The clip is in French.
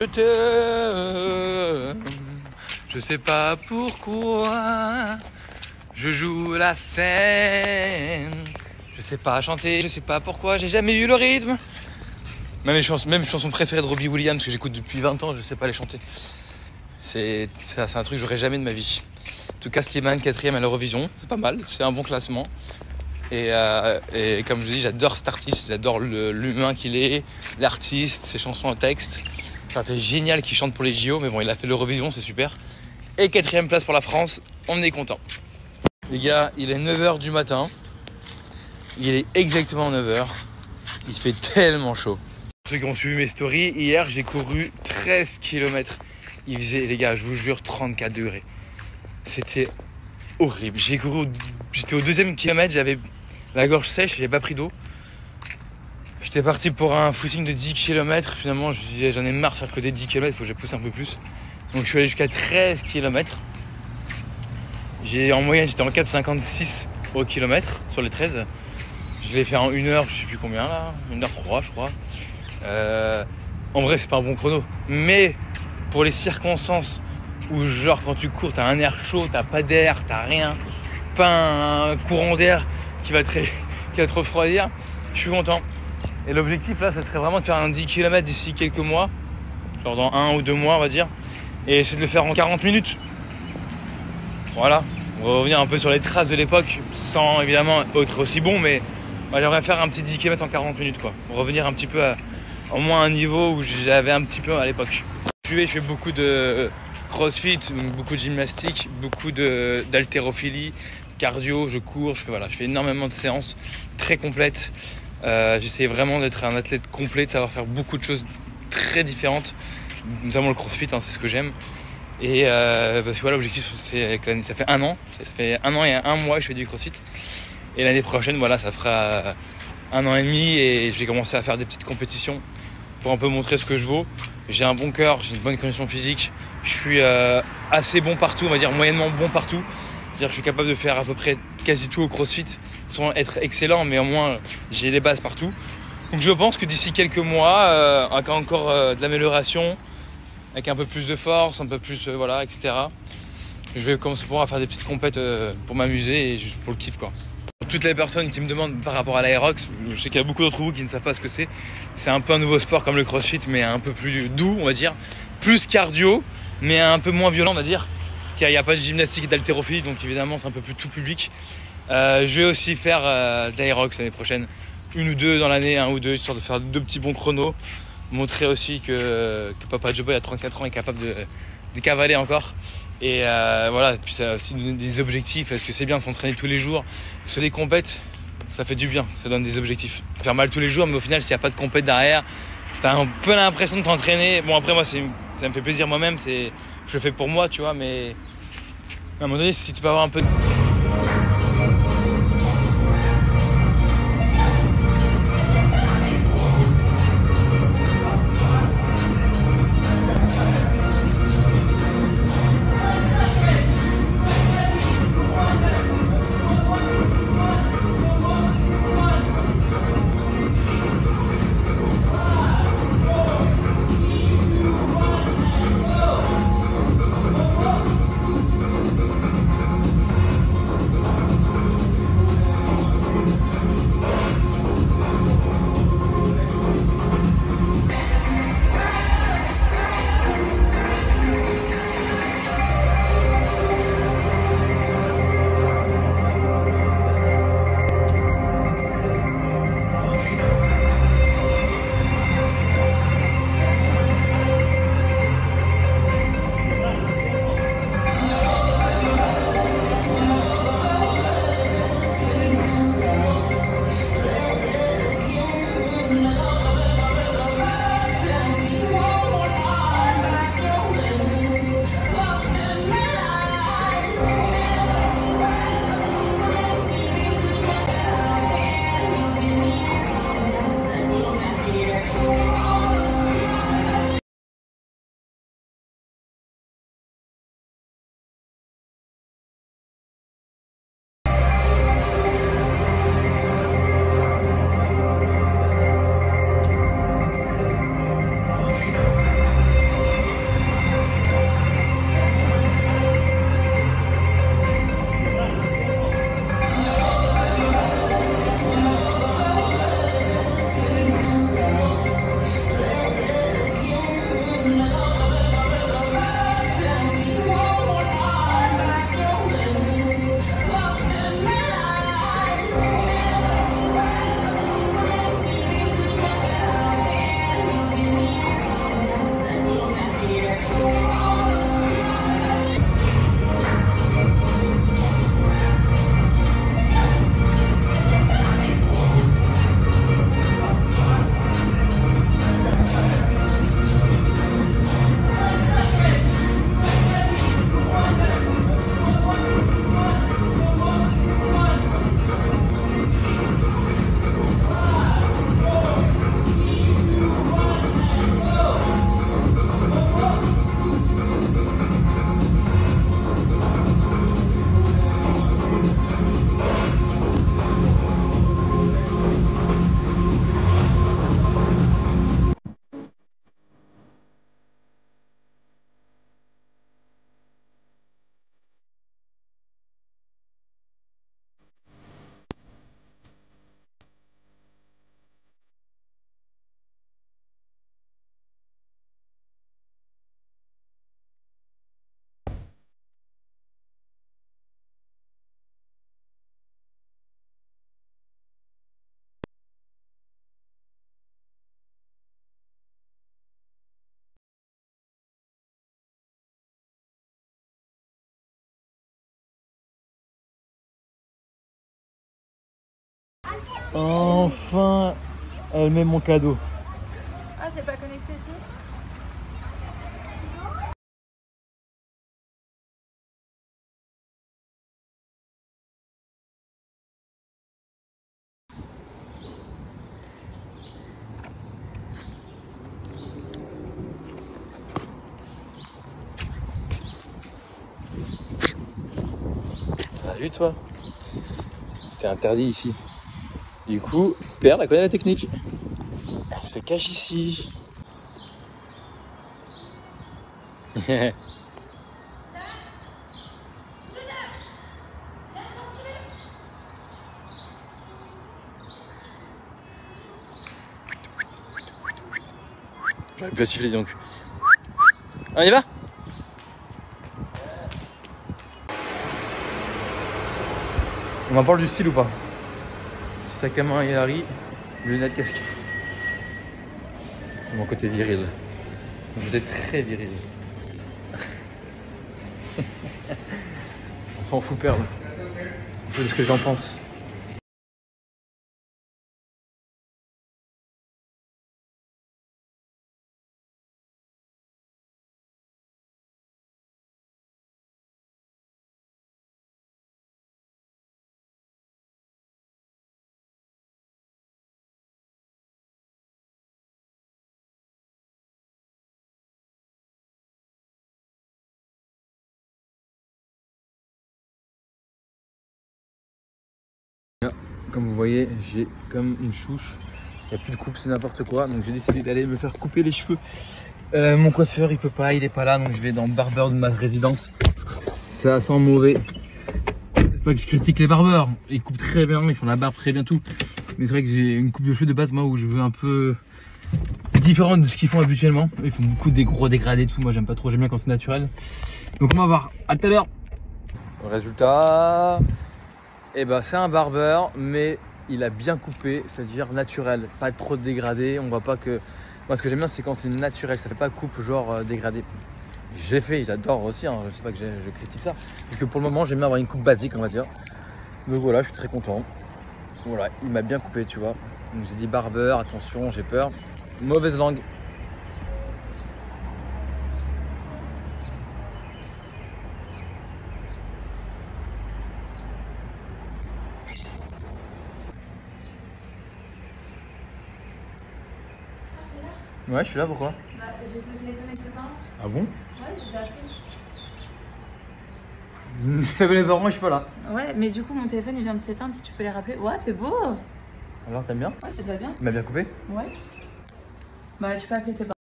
Je t'aime, je sais pas pourquoi je joue la scène. Je sais pas chanter, je sais pas pourquoi j'ai jamais eu le rythme. Même chanson préférée de Robbie Williams que j'écoute depuis 20 ans, je sais pas les chanter. C'est un truc que j'aurais jamais de ma vie. En tout cas, Slimane 4ème à l'Eurovision, c'est pas mal, c'est un bon classement. Et comme je dis, j'adore cet artiste, j'adore l'humain qu'il est, l'artiste, ses chansons en texte. C'est génial qu'il chante pour les JO, mais bon, il a fait l'Eurovision, c'est super. Et 4ème place pour la France, on est content. Les gars, il est 9h du matin. Il est exactement 9h. Il fait tellement chaud. Ceux qui ont suivi mes stories, hier j'ai couru 13 km. Il faisait, les gars, je vous jure, 34 degrés. C'était horrible. J'étais au 2e kilomètre, j'avais la gorge sèche, j'avais pas pris d'eau. J'étais parti pour un footing de 10 km. Finalement, je me disais, j'en ai marre de faire que des 10 km, il faut que je pousse un peu plus. Donc je suis allé jusqu'à 13 km. En moyenne, j'étais en 4,56 au kilomètre sur les 13. Je l'ai fait en 1h, je sais plus combien là, 1h03 je crois. En vrai, c'est pas un bon chrono. Mais pour les circonstances où genre quand tu cours, t'as un air chaud, t'as pas d'air, t'as rien, pas un courant d'air qui va te refroidir, je suis content. Et l'objectif là, ça serait vraiment de faire un 10 km d'ici quelques mois, genre dans 1 ou 2 mois on va dire, et essayer de le faire en 40 minutes. Voilà, on va revenir un peu sur les traces de l'époque, sans évidemment être aussi bon, mais j'aimerais faire un petit 10 km en 40 minutes quoi, pour revenir un petit peu à au moins un niveau où j'avais un petit peu à l'époque. Je fais beaucoup de crossfit, beaucoup de gymnastique, beaucoup d'haltérophilie, cardio, je cours, je fais énormément de séances très complètes. J'essaie vraiment d'être un athlète complet, de savoir faire beaucoup de choses très différentes, notamment le crossfit, hein, c'est ce que j'aime. Et parce que voilà, l'objectif, c'est que ça fait 1 an, ça fait 1 an et 1 mois que je fais du crossfit. Et l'année prochaine, voilà, ça fera 1 an et demi et je vais commencer à faire des petites compétitions pour un peu montrer ce que je vaux. J'ai un bon cœur, j'ai une bonne condition physique, je suis assez bon partout, on va dire moyennement bon partout. C'est-à-dire que je suis capable de faire à peu près quasi tout au crossfit, sans être excellent, mais au moins j'ai les bases partout. Donc je pense que d'ici quelques mois, avec encore de l'amélioration, avec un peu plus de force, un peu plus, voilà, etc. Je vais commencer à faire des petites compètes pour m'amuser et juste pour le kiff quoi. Toutes les personnes qui me demandent par rapport à l'Aerox, je sais qu'il y a beaucoup d'entre vous qui ne savent pas ce que c'est. C'est un peu un nouveau sport comme le crossfit, mais un peu plus doux, on va dire. Plus cardio, mais un peu moins violent, on va dire. Car il n'y a pas de gymnastique et d'haltérophilie, donc évidemment c'est un peu plus tout public. Je vais aussi faire de l'Aerox l'année prochaine. 1 ou 2 dans l'année, 1 ou 2, histoire de faire 2 petits bons chronos. Montrer aussi que Papa Joe Boy à 34 ans est capable de cavaler encore. Et voilà, puis ça a aussi donné des objectifs, parce que c'est bien de s'entraîner tous les jours. Sur des compètes, ça fait du bien, ça donne des objectifs. Faire mal tous les jours, mais au final, s'il n'y a pas de compète derrière, t'as un peu l'impression de t'entraîner. Bon, après, moi, ça me fait plaisir moi-même, je le fais pour moi, tu vois, mais à un moment donné, si tu peux avoir un peu de... Enfin, elle met mon cadeau. Ah, c'est pas connecté ici? Salut toi. T'es interdit ici. Du coup, Père, elle connaît la technique. Elle se cache ici. J'aurais pu siffler donc. On y va? On en parle du style ou pas? Sac à main Hilary, lunettes casquette. C'est mon côté viril. Mon côté très viril. On s'en fout perdre. C'est ce que j'en pense. Comme vous voyez, j'ai comme une chouche. Il n'y a plus de coupe, c'est n'importe quoi. Donc j'ai décidé d'aller me faire couper les cheveux. Mon coiffeur, il peut pas, il est pas là. Donc je vais dans le barbeur de ma résidence. Ça sent mauvais. C'est pas que je critique les barbeurs. Ils coupent très bien, ils font la barbe très bien tout. Mais c'est vrai que j'ai une coupe de cheveux de base, moi, où je veux un peu différente de ce qu'ils font habituellement. Ils font beaucoup des gros dégradés et tout. Moi, j'aime pas trop, j'aime bien quand c'est naturel. Donc on va voir. À tout à l'heure. Le résultat. Et ben c'est un barbeur, mais il a bien coupé, c'est-à-dire naturel, pas trop dégradé. On voit pas que. Moi, ce que j'aime bien, c'est quand c'est naturel, ça fait pas coupe genre dégradé. J'ai fait, j'adore aussi, hein, je sais pas que je critique ça. Parce que pour le moment, j'aime bien avoir une coupe basique, on va dire. Donc voilà, je suis très content. Voilà, il m'a bien coupé, tu vois. Donc j'ai dit barbeur, attention, j'ai peur. Mauvaise langue. Ouais, je suis là, pourquoi? Bah, j'ai été au téléphone avec tes parents. Ah bon? Ouais, je les ai appelés. T'avais les parents, je suis pas là. Ouais, mais du coup, mon téléphone il vient de s'éteindre. Si tu peux les rappeler. Ouais, t'es beau. Alors, t'aimes bien? Ouais, ça te va bien. Il m'a bien coupé? Ouais. Bah, tu peux appeler tes parents.